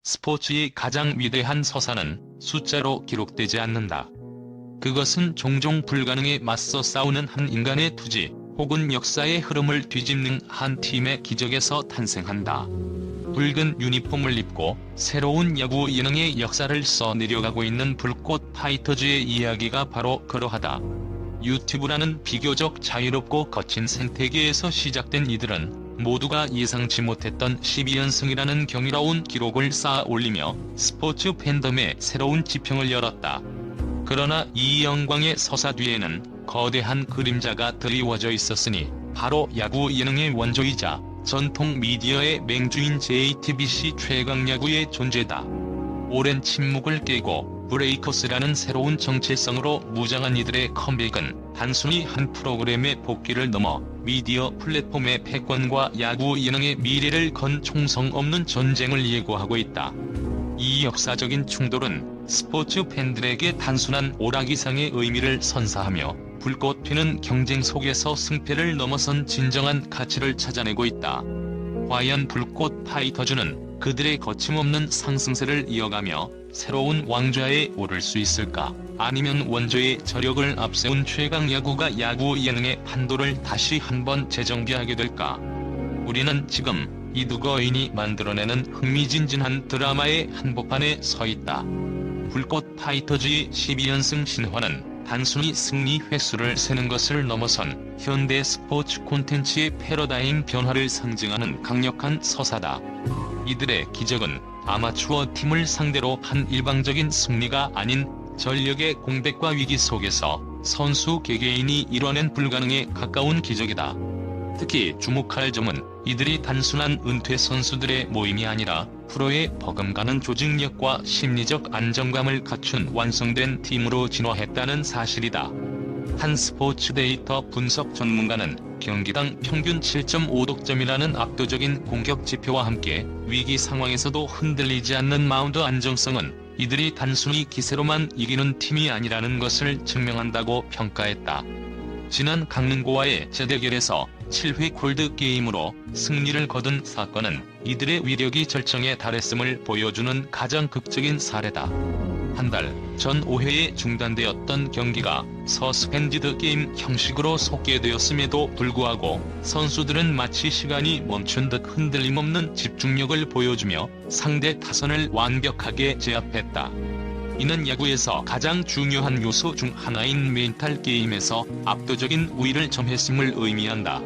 스포츠의 가장 위대한 서사는 숫자로 기록되지 않는다. 그것은 종종 불가능에 맞서 싸우는 한 인간의 투지, 혹은 역사의 흐름을 뒤집는 한 팀의 기적에서 탄생한다. 붉은 유니폼을 입고 새로운 야구 예능의 역사를 써내려가고 있는 불꽃 파이터즈의 이야기가 바로 그러하다. 유튜브라는 비교적 자유롭고 거친 생태계에서 시작된 이들은 모두가 예상치 못했던 12연승이라는 경이로운 기록을 쌓아 올리며 스포츠 팬덤의 새로운 지평을 열었다. 그러나 이 영광의 서사 뒤에는 거대한 그림자가 드리워져 있었으니 바로 야구 예능의 원조이자 전통 미디어의 맹주인 JTBC 최강야구의 존재다. 오랜 침묵을 깨고 브레이커스라는 새로운 정체성으로 무장한 이들의 컴백은 단순히 한 프로그램의 복귀를 넘어 미디어 플랫폼의 패권과 야구 예능의 미래를 건 총성 없는 전쟁을 예고하고 있다. 이 역사적인 충돌은 스포츠 팬들에게 단순한 오락이상의 의미를 선사하며 불꽃 튀는 경쟁 속에서 승패를 넘어선 진정한 가치를 찾아내고 있다. 과연 불꽃 파이터즈는 그들의 거침없는 상승세를 이어가며 새로운 왕좌에 오를 수 있을까? 아니면 원조의 저력을 앞세운 최강야구가 야구 예능의 판도를 다시 한번 재정비하게 될까? 우리는 지금 이 두 거인이 만들어내는 흥미진진한 드라마의 한복판에 서 있다. 불꽃 파이터즈의 12연승 신화는 단순히 승리 횟수를 세는 것을 넘어선 현대 스포츠 콘텐츠의 패러다임 변화를 상징하는 강력한 서사다. 이들의 기적은 아마추어 팀을 상대로 한 일방적인 승리가 아닌 전력의 공백과 위기 속에서 선수 개개인이 이뤄낸 불가능에 가까운 기적이다. 특히 주목할 점은 이들이 단순한 은퇴 선수들의 모임이 아니라 프로의 버금가는 조직력과 심리적 안정감을 갖춘 완성된 팀으로 진화했다는 사실이다. 한 스포츠 데이터 분석 전문가는 경기당 평균 7.5득점이라는 압도적인 공격 지표와 함께 위기 상황에서도 흔들리지 않는 마운드 안정성은 이들이 단순히 기세로만 이기는 팀이 아니라는 것을 증명한다고 평가했다. 지난 강릉고와의 재대결에서 7회 콜드게임으로 승리를 거둔 사건은 이들의 위력이 절정에 달했음을 보여주는 가장 극적인 사례다. 한 달 전 5회에 중단되었던 경기가 서스펜디드 게임 형식으로 속개되었음에도 불구하고 선수들은 마치 시간이 멈춘 듯 흔들림 없는 집중력을 보여주며 상대 타선을 완벽하게 제압했다. 이는 야구에서 가장 중요한 요소 중 하나인 멘탈 게임에서 압도적인 우위를 점했음을 의미한다.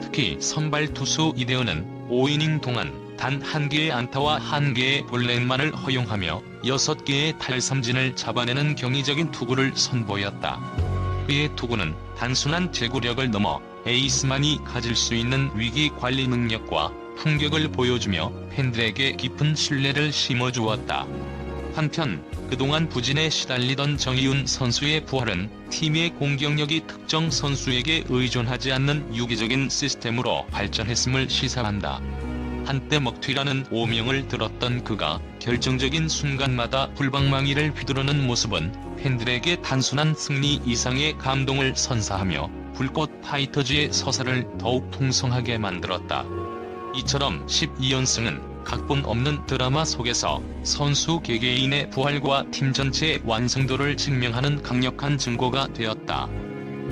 특히 선발 투수 이대호는 5이닝 동안 단 1개의 안타와 1개의 볼넷만을 허용하며 6개의 탈삼진을 잡아내는 경이적인 투구를 선보였다. 그의 투구는 단순한 제구력을 넘어 에이스만이 가질 수 있는 위기 관리 능력과 품격을 보여주며 팬들에게 깊은 신뢰를 심어주었다. 한편 그동안 부진에 시달리던 정이훈 선수의 부활은 팀의 공격력이 특정 선수에게 의존하지 않는 유기적인 시스템으로 발전했음을 시사한다. 한때 먹튀라는 오명을 들었던 그가 결정적인 순간마다 불방망이를 휘두르는 모습은 팬들에게 단순한 승리 이상의 감동을 선사하며 불꽃 파이터즈의 서사를 더욱 풍성하게 만들었다. 이처럼 12연승은 각본 없는 드라마 속에서 선수 개개인의 부활과 팀 전체의 완성도를 증명하는 강력한 증거가 되었다.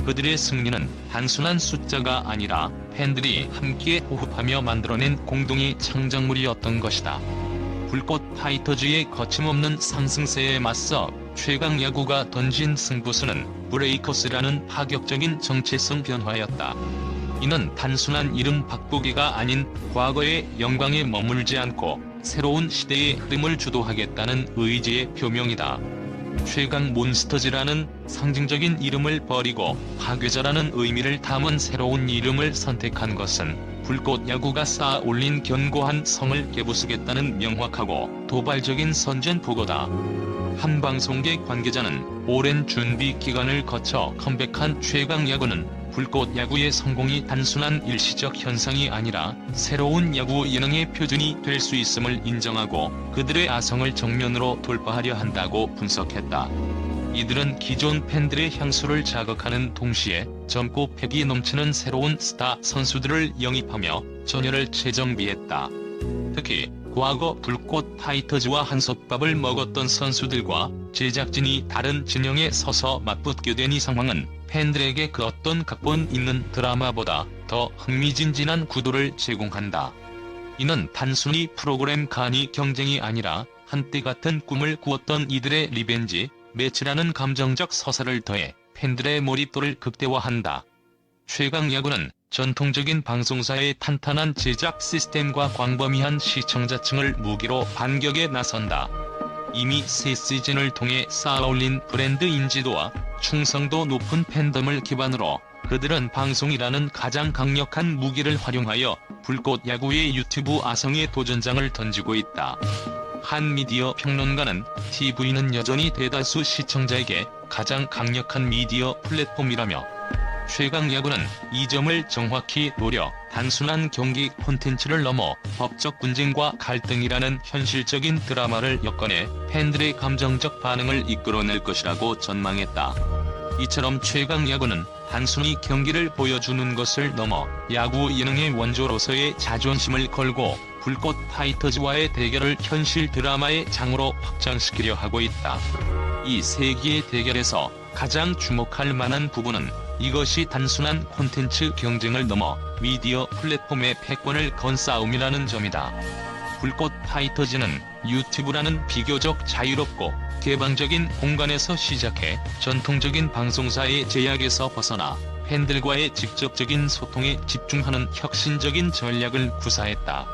그들의 승리는 단순한 숫자가 아니라 팬들이 함께 호흡하며 만들어낸 공동의 창작물이었던 것이다. 불꽃 파이터즈의 거침없는 상승세에 맞서 최강야구가 던진 승부수는 브레이커스라는 파격적인 정체성 변화였다. 이는 단순한 이름 바꾸기가 아닌 과거의 영광에 머물지 않고 새로운 시대의 흐름을 주도하겠다는 의지의 표명이다. 최강 몬스터즈라는 상징적인 이름을 버리고 파괴자라는 의미를 담은 새로운 이름을 선택한 것은 불꽃 야구가 쌓아 올린 견고한 성을 깨부수겠다는 명확하고 도발적인 선전포고다. 한 방송계 관계자는 오랜 준비 기간을 거쳐 컴백한 최강 야구는 불꽃 야구의 성공이 단순한 일시적 현상이 아니라 새로운 야구 예능의 표준이 될 수 있음을 인정하고 그들의 아성을 정면으로 돌파하려 한다고 분석했다. 이들은 기존 팬들의 향수를 자극하는 동시에 젊고 패기 넘치는 새로운 스타 선수들을 영입하며 전열을 재정비했다. 특히 과거 불꽃 파이터즈와 한솥밥을 먹었던 선수들과 제작진이 다른 진영에 서서 맞붙게 된 이 상황은 팬들에게 그 어떤 각본 있는 드라마보다 더 흥미진진한 구도를 제공한다. 이는 단순히 프로그램 간이 경쟁이 아니라 한때 같은 꿈을 꾸었던 이들의 리벤지 매치라는 감정적 서사를 더해 팬들의 몰입도를 극대화한다. 최강야구는 전통적인 방송사의 탄탄한 제작 시스템과 광범위한 시청자층을 무기로 반격에 나선다. 이미 새 시즌을 통해 쌓아올린 브랜드 인지도와 충성도 높은 팬덤을 기반으로 그들은 방송이라는 가장 강력한 무기를 활용하여 불꽃 야구의 유튜브 아성의 도전장을 던지고 있다. 한 미디어 평론가는 TV는 여전히 대다수 시청자에게 가장 강력한 미디어 플랫폼이라며 최강야구는 이 점을 정확히 노려 단순한 경기 콘텐츠를 넘어 법적 분쟁과 갈등이라는 현실적인 드라마를 엮어내 팬들의 감정적 반응을 이끌어낼 것이라고 전망했다. 이처럼 최강야구는 단순히 경기를 보여주는 것을 넘어 야구 예능의 원조로서의 자존심을 걸고 불꽃 파이터즈와의 대결을 현실 드라마의 장으로 확장시키려 하고 있다. 이 세기의 대결에서 가장 주목할 만한 부분은 이것이 단순한 콘텐츠 경쟁을 넘어 미디어 플랫폼의 패권을 건 싸움이라는 점이다. 불꽃 파이터즈는 유튜브라는 비교적 자유롭고 개방적인 공간에서 시작해 전통적인 방송사의 제약에서 벗어나 팬들과의 직접적인 소통에 집중하는 혁신적인 전략을 구사했다.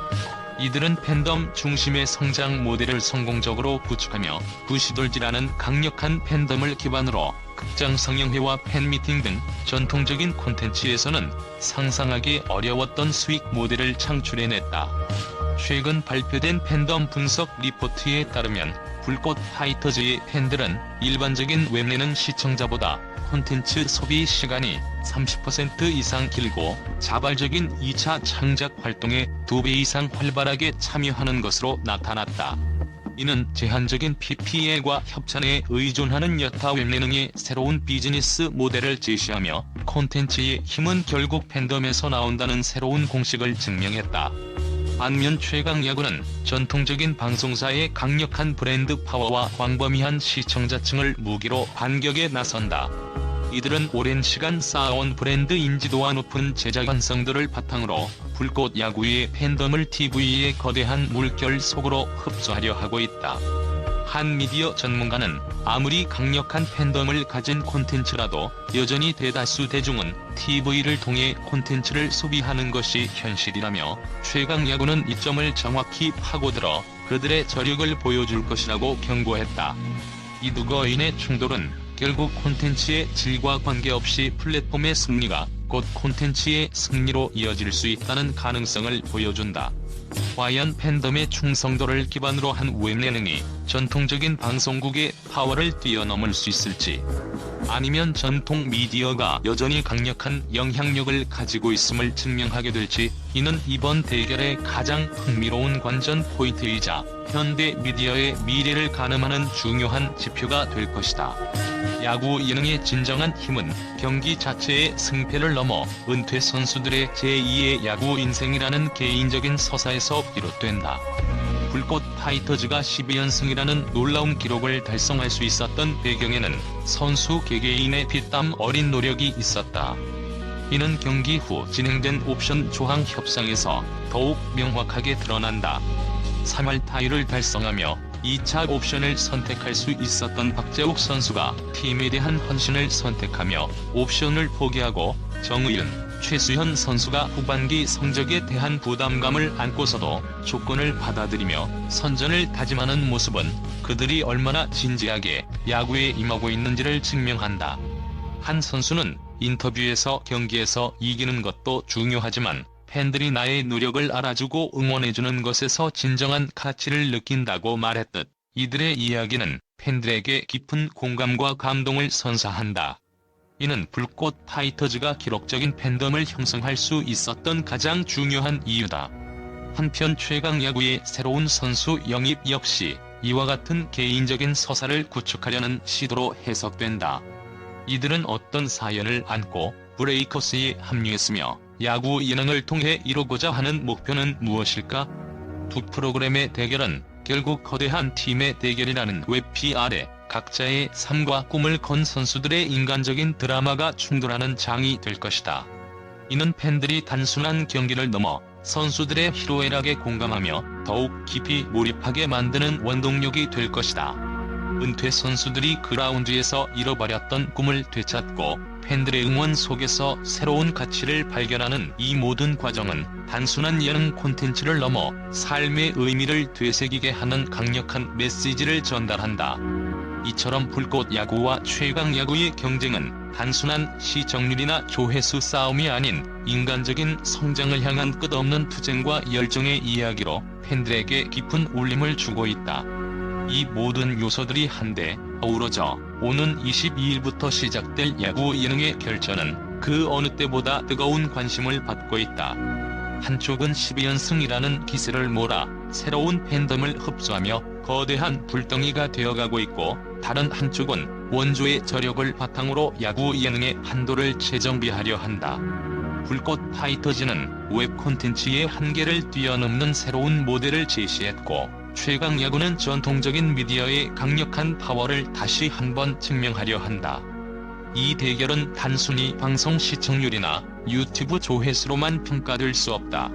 이들은 팬덤 중심의 성장 모델을 성공적으로 구축하며 부시돌지라는 강력한 팬덤을 기반으로 극장 성형회와 팬미팅 등 전통적인 콘텐츠에서는 상상하기 어려웠던 수익 모델을 창출해냈다. 최근 발표된 팬덤 분석 리포트에 따르면 불꽃 파이터즈의 팬들은 일반적인 웹예능 시청자보다 콘텐츠 소비 시간이 30% 이상 길고 자발적인 2차 창작 활동에 2배 이상 활발하게 참여하는 것으로 나타났다. 이는 제한적인 PPL과 협찬에 의존하는 여타 웹예능의 새로운 비즈니스 모델을 제시하며 콘텐츠의 힘은 결국 팬덤에서 나온다는 새로운 공식을 증명했다. 반면 최강야구는 전통적인 방송사의 강력한 브랜드 파워와 광범위한 시청자층을 무기로 반격에 나선다. 이들은 오랜 시간 쌓아온 브랜드 인지도와 높은 제작 완성도를 바탕으로 불꽃 야구의 팬덤을 TV의 거대한 물결 속으로 흡수하려 하고 있다. 한 미디어 전문가는 아무리 강력한 팬덤을 가진 콘텐츠라도 여전히 대다수 대중은 TV를 통해 콘텐츠를 소비하는 것이 현실이라며 최강야구는 이 점을 정확히 파고들어 그들의 저력을 보여줄 것이라고 경고했다. 이 두 거인의 충돌은 결국 콘텐츠의 질과 관계없이 플랫폼의 승리가 곧 콘텐츠의 승리로 이어질 수 있다는 가능성을 보여준다. 과연 팬덤의 충성도를 기반으로 한 웹예능이 전통적인 방송국의 파워를 뛰어넘을 수 있을지, 아니면 전통 미디어가 여전히 강력한 영향력을 가지고 있음을 증명하게 될지, 이는 이번 대결의 가장 흥미로운 관전 포인트이자 현대 미디어의 미래를 가늠하는 중요한 지표가 될 것이다. 야구 예능의 진정한 힘은 경기 자체의 승패를 넘어 은퇴 선수들의 제2의 야구 인생이라는 개인적인 서사에서 비롯된다. 불꽃 파이터즈가 12연승이라는 놀라운 기록을 달성할 수 있었던 배경에는 선수 개개인의 피땀 어린 노력이 있었다. 이는 경기 후 진행된 옵션 조항 협상에서 더욱 명확하게 드러난다. 3할 타율을 달성하며 2차 옵션을 선택할 수 있었던 박재욱 선수가 팀에 대한 헌신을 선택하며 옵션을 포기하고 정의윤, 최수현 선수가 후반기 성적에 대한 부담감을 안고서도 조건을 받아들이며 선전을 다짐하는 모습은 그들이 얼마나 진지하게 야구에 임하고 있는지를 증명한다. 한 선수는 인터뷰에서 경기에서 이기는 것도 중요하지만 팬들이 나의 노력을 알아주고 응원해주는 것에서 진정한 가치를 느낀다고 말했듯 이들의 이야기는 팬들에게 깊은 공감과 감동을 선사한다. 이는 불꽃 파이터즈가 기록적인 팬덤을 형성할 수 있었던 가장 중요한 이유다. 한편 최강야구의 새로운 선수 영입 역시 이와 같은 개인적인 서사를 구축하려는 시도로 해석된다. 이들은 어떤 사연을 안고 브레이커스에 합류했으며 야구 예능을 통해 이루고자 하는 목표는 무엇일까? 두 프로그램의 대결은 결국 거대한 팀의 대결이라는 웹피 아래 각자의 삶과 꿈을 건 선수들의 인간적인 드라마가 충돌하는 장이 될 것이다. 이는 팬들이 단순한 경기를 넘어 선수들의 희로애락에 공감하며 더욱 깊이 몰입하게 만드는 원동력이 될 것이다. 은퇴 선수들이 그라운드에서 잃어버렸던 꿈을 되찾고 팬들의 응원 속에서 새로운 가치를 발견하는 이 모든 과정은 단순한 예능 콘텐츠를 넘어 삶의 의미를 되새기게 하는 강력한 메시지를 전달한다. 이처럼 불꽃 야구와 최강 야구의 경쟁은 단순한 시청률이나 조회수 싸움이 아닌 인간적인 성장을 향한 끝없는 투쟁과 열정의 이야기로 팬들에게 깊은 울림을 주고 있다. 이 모든 요소들이 한데 어우러져 오는 22일부터 시작될 야구 예능의 결전은 그 어느 때보다 뜨거운 관심을 받고 있다. 한쪽은 12연승이라는 기세를 몰아 새로운 팬덤을 흡수하며 거대한 불덩이가 되어가고 있고, 다른 한쪽은 원조의 저력을 바탕으로 야구 예능의 한도를 재정비하려 한다. 불꽃 파이터즈는 웹 콘텐츠의 한계를 뛰어넘는 새로운 모델을 제시했고, 최강 야구는 전통적인 미디어의 강력한 파워를 다시 한번 증명하려 한다. 이 대결은 단순히 방송 시청률이나 유튜브 조회수로만 평가될 수 없다.